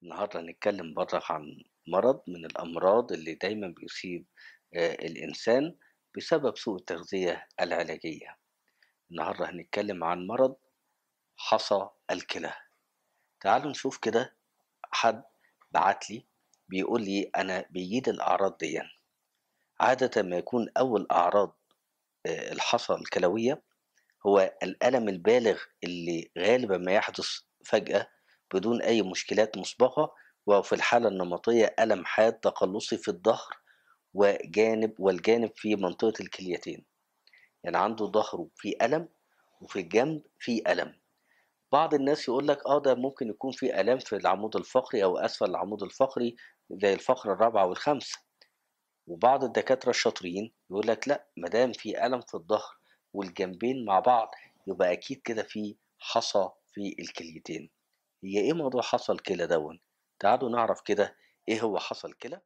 النهارده هنتكلم برضك عن مرض من الأمراض اللي دايمًا بيصيب الإنسان بسبب سوء التغذية العلاجية. النهارده هنتكلم عن مرض حصى الكلى. تعالوا نشوف كده حد بعت لي بيقول لي أنا بيجيلي الأعراض ديًّا. عادةً ما يكون أول أعراض الحصى الكلوية هو الألم البالغ اللي غالبًا ما يحدث فجأة بدون أي مشكلات مسبقة، وفي الحالة النمطية ألم حاد تقلُّصي في الضهر والجانب في منطقة الكليتين، يعني عنده ضهره فيه ألم وفي الجنب فيه ألم. بعض الناس يقول لك ده ممكن يكون في آلام في العمود الفقري أو أسفل العمود الفقري زي الفقرة الرابعة والخامسة. وبعض الدكاترة الشاطرين يقول لك لأ، ما دام في ألم في الضهر والجنبين مع بعض يبقى أكيد كده في حصى في الكليتين. هي إيه موضوع حصى الكلى دوًّا؟ تعالوا نعرف كده إيه هو حصى الكلى؟